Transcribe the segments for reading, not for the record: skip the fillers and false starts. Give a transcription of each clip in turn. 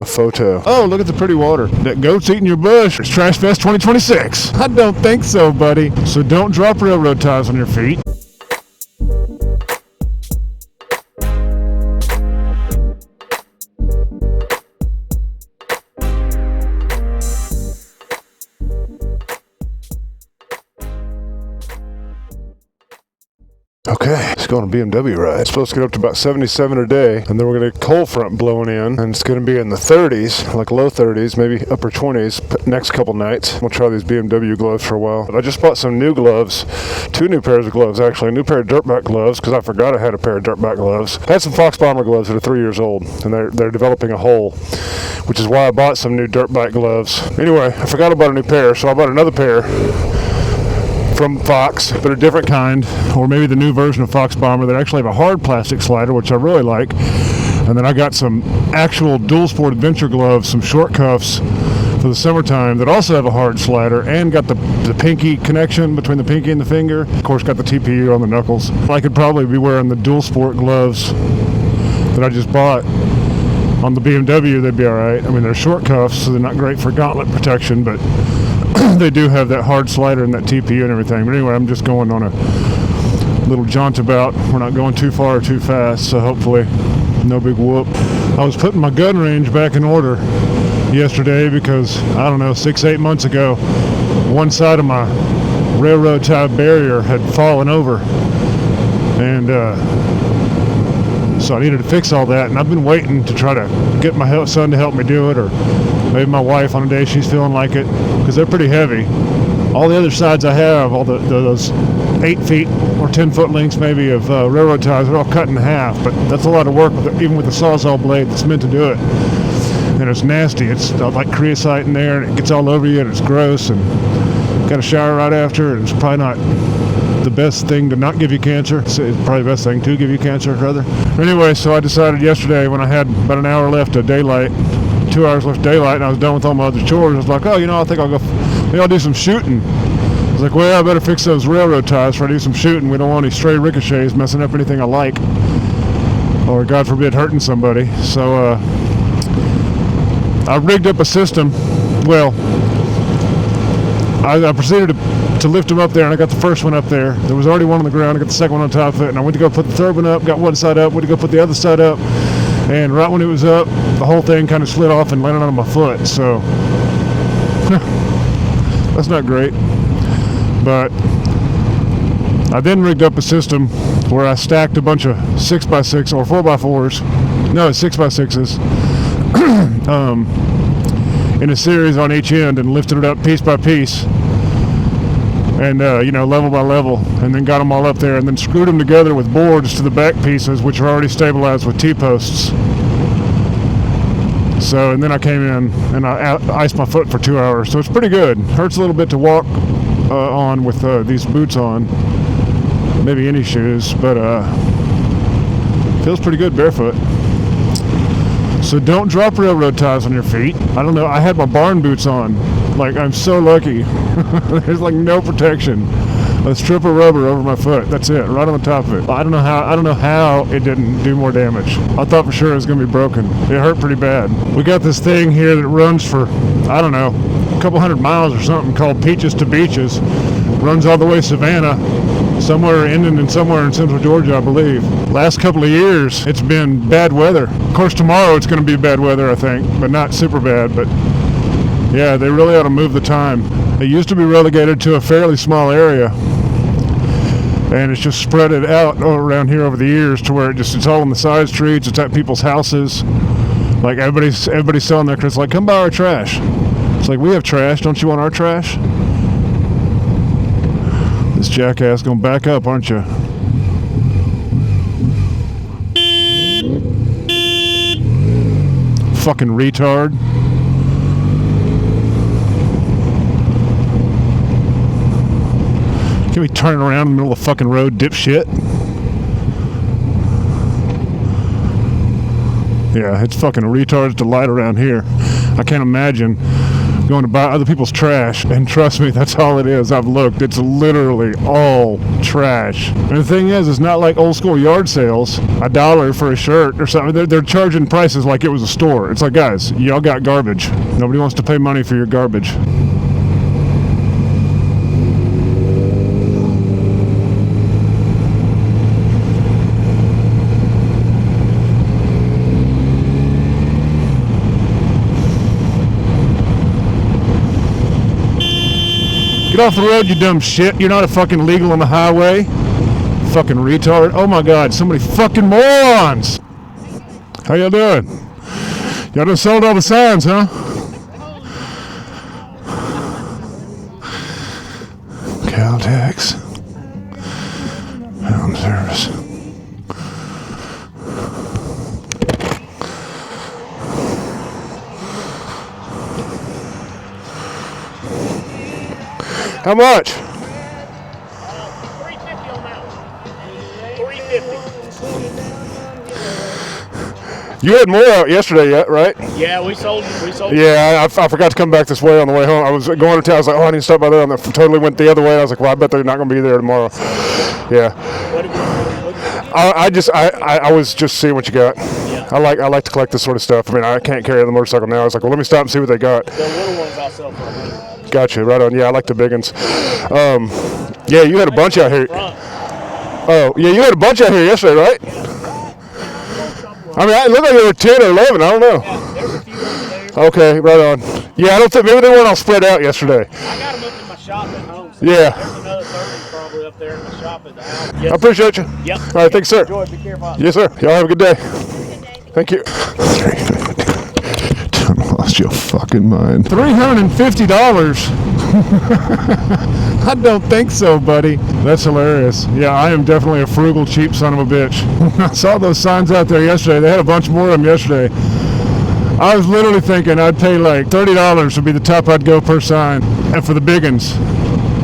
photo. Oh, look at the pretty water. That goat's eating your bush. It's Trash Fest 2026. I don't think so, buddy. So don't drop railroad ties on your feet. Okay, let's go on a BMW ride. It's supposed to get up to about 77 a day, and then we're going to get a cold front blowing in, and it's going to be in the 30s, like low 30s, maybe upper 20s next couple nights. We'll try these BMW gloves for a while. But I just bought some new gloves, 2 new pairs of gloves actually, a new pair of dirtback gloves, because I forgot I had a pair of dirtback gloves. I had some Fox Bomber gloves that are 3 years old, and they're developing a hole, which is why I bought some new dirtback gloves. Anyway, I forgot about a new pair, so I bought another pair from Fox, but a different kind, or maybe the new version of Fox Bomber that actually have a hard plastic slider, which I really like. And then I got some actual dual sport adventure gloves, some short cuffs for the summertime that also have a hard slider, and got the pinky connection between the pinky and the finger. Of course, got the TPU on the knuckles. I could probably be wearing the dual sport gloves that I just bought on the BMW. They'd be all right. I mean, they're short cuffs, so they're not great for gauntlet protection, but they do have that hard slider and that TPU and everything. But anyway, I'm just going on a little jaunt about. We're not going too far or too fast, so hopefully no big whoop. I was putting my gun range back in order yesterday because, I don't know, 6-8 months ago, one side of my railroad tie barrier had fallen over. And so I needed to fix all that. And I've been waiting to try to get my son to help me do it, or maybe my wife on a day she's feeling like it, because they're pretty heavy. All the other sides I have, all those 8 feet or 10 foot lengths maybe of railroad ties, are all cut in half, but that's a lot of work, even with the Sawzall blade that's meant to do it. And it's nasty. It's like creosote in there, and it gets all over you, and it's gross, and got a shower right after, and it's probably not the best thing to not give you cancer. It's probably the best thing to give you cancer, rather. Anyway, so I decided yesterday when I had about an hour left of daylight, 2 hours left of daylight, and I was done with all my other chores, I was like, oh, you know, I think maybe I'll do some shooting. I was like, well, I better fix those railroad ties before I do some shooting. We don't want any stray ricochets messing up anything I like, or God forbid hurting somebody. So I rigged up a system. Well, I proceeded to lift them up there, and I got the first one up there. There was already one on the ground. I got the second one on top of it, and I went to go put the third one up, got one side up, went to go put the other side up, and right when it was up, the whole thing kind of slid off and landed on my foot. So that's not great. But I then rigged up a system where I stacked a bunch of 6x6 or 4x4s, no, 6x6s, in a series on each end, and lifted it up piece by piece, and level by level, and then got them all up there, and then screwed them together with boards to the back pieces, which are already stabilized with T-posts. So, and then I came in and I iced my foot for 2 hours, so it's pretty good. Hurts a little bit to walk on with these boots on, maybe any shoes, but feels pretty good barefoot. So don't drop railroad ties on your feet. I don't know, I had my barn boots on. Like, I'm so lucky. There's like no protection. A strip of rubber over my foot. That's it, right on the top of it. I don't know how it didn't do more damage. I thought for sure it was gonna be broken. It hurt pretty bad. We got this thing here that runs for, I don't know, a couple 100 miles or something, called Peaches to Beaches. Runs all the way Savannah, ending in somewhere in central Georgia, I believe. Last couple of years, it's been bad weather. Of course, tomorrow it's going to be bad weather, I think, but not super bad. But yeah, they really ought to move the time. It used to be relegated to a fairly small area, and it's just spread it out around here over the years to where it's all on the side streets. It's at people's houses. Like everybody's selling their, it's like, come buy our trash. It's like, we have trash. Don't you want our trash? This jackass gonna back up, aren't you? Fucking retard. Can we turn around in the middle of the fucking road, dipshit? Yeah, it's fucking a retard's delight around here. I can't imagine going to buy other people's trash. And trust me, that's all it is. I've looked. It's literally all trash. And the thing is, it's not like old school yard sales, $1 for a shirt or something. They're charging prices like it was a store. It's like, guys, y'all got garbage. Nobody wants to pay money for your garbage. Get off the road, you dumb shit. You're not a fucking legal on the highway. Fucking retard. Oh my god, so many fucking morons. How y'all doing? Y'all done sold all the signs, huh? Caltex. Pound service. How much? $350 on that one. $350. You had more out yesterday yet, right? Yeah, we sold. Yeah, I forgot to come back this way on the way home. I was going to town. I was like, oh, I need to stop by there. And I totally went the other way. I was like, well, I bet they're not going to be there tomorrow. Yeah. I was just seeing what you got. Yeah. I like to collect this sort of stuff. I mean, I can't carry the motorcycle now. I was like, well, let me stop and see what they got. The little ones I'll sell for $100. Gotcha, right on. Yeah, I like the big ones. Yeah, you had a bunch out here. Oh, yeah, you had a bunch out here yesterday, right? I mean, it looked like there were 10 or 11. I don't know. Yeah, there's a few over there. Okay, right on. Yeah, I don't think, maybe they weren't all spread out yesterday. I got them up in my shop at home. So yeah. There's another 30 probably up there in my shop at the house. Yes. I appreciate you. Yep. All right, thanks, sir. Enjoy. Be careful. Yes, sir. Y'all have a good day. Thank you. Lost your fucking mind. $350? I don't think so, buddy. That's hilarious. Yeah, I am definitely a frugal, cheap son of a bitch. I saw those signs out there yesterday. They had a bunch more of them yesterday. I was literally thinking I'd pay like $30 would be the top I'd go per sign, and for the big ones.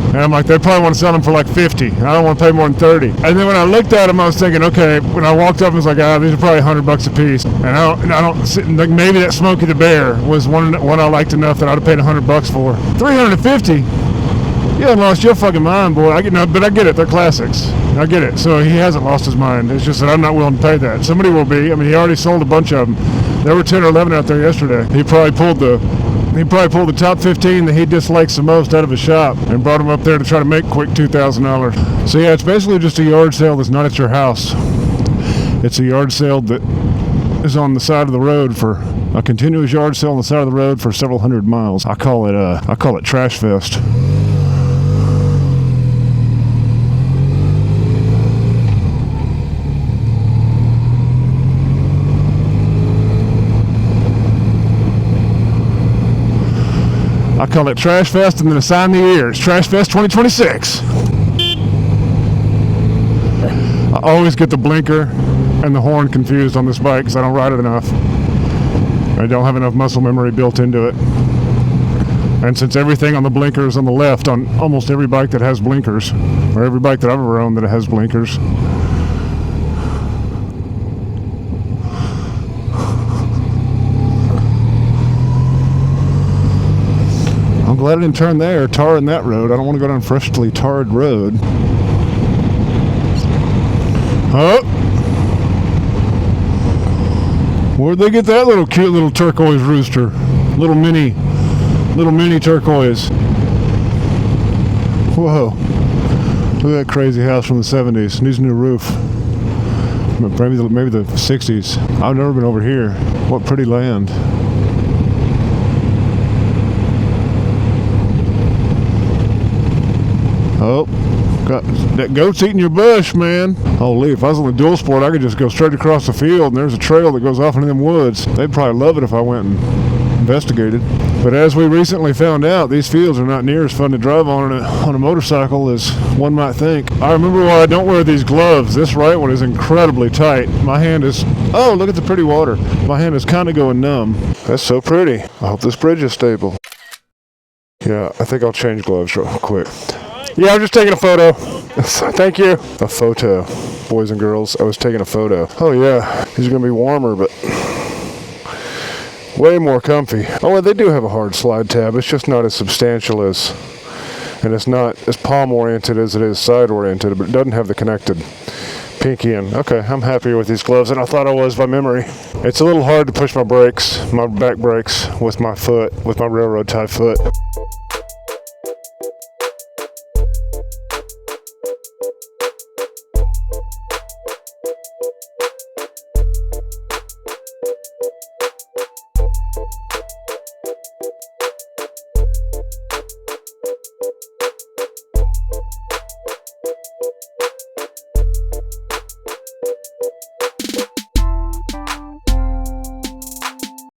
And I'm like, they probably want to sell them for like 50. I don't want to pay more than 30. And then when I looked at them, I was thinking, okay, when I walked up, I was like, these are probably $100 a piece. And I don't like maybe that Smokey the Bear was one I liked enough that I'd have paid $100 for. 350? You haven't lost your fucking mind, boy. But I get it. They're classics. I get it. So he hasn't lost his mind. It's just that I'm not willing to pay that. Somebody will be. I mean, he already sold a bunch of them. There were 10 or 11 out there yesterday. He probably pulled the top 15 that he dislikes the most out of his shop and brought them up there to try to make quick $2,000. So yeah, it's basically just a yard sale that's not at your house. It's a yard sale that is on the side of the road for a continuous yard sale on the side of the road for several hundred miles. I call it Trash Fest. I call it Trash Fest and then assign the year. It's Trash Fest 2026. I always get the blinker and the horn confused on this bike because I don't ride it enough. I don't have enough muscle memory built into it. And since everything on the blinker is on the left on almost every bike that has blinkers, or every bike that I've ever owned that has blinkers, I'm glad I didn't turn there, tar in that road. I don't want to go down freshly tarred road. Oh! Where'd they get that little cute little turquoise rooster? Little mini turquoise. Whoa. Look at that crazy house from the 70s. Needs a new roof. Maybe the 60s. I've never been over here. What pretty land. Oh, got that goat's eating your bush, man. Holy, if I was on the dual sport, I could just go straight across the field and there's a trail that goes off into them woods. They'd probably love it if I went and investigated. But as we recently found out, these fields are not near as fun to drive on a motorcycle as one might think. I remember why I don't wear these gloves. This right one is incredibly tight. My hand is, oh, look at the pretty water. My hand is kind of going numb. That's so pretty. I hope this bridge is stable. Yeah, I think I'll change gloves real quick. Yeah, I'm just taking a photo. Thank you. A photo. Boys and girls, I was taking a photo. Oh yeah, these are going to be warmer, but Way more comfy. Oh, well, they do have a hard slide tab. It's just not as substantial as, and it's not as palm oriented as it is side oriented, but it doesn't have the connected pinky in. Okay, I'm happier with these gloves than I thought I was by memory. It's a little hard to push my brakes, my back brakes, with my foot, with my railroad tie foot.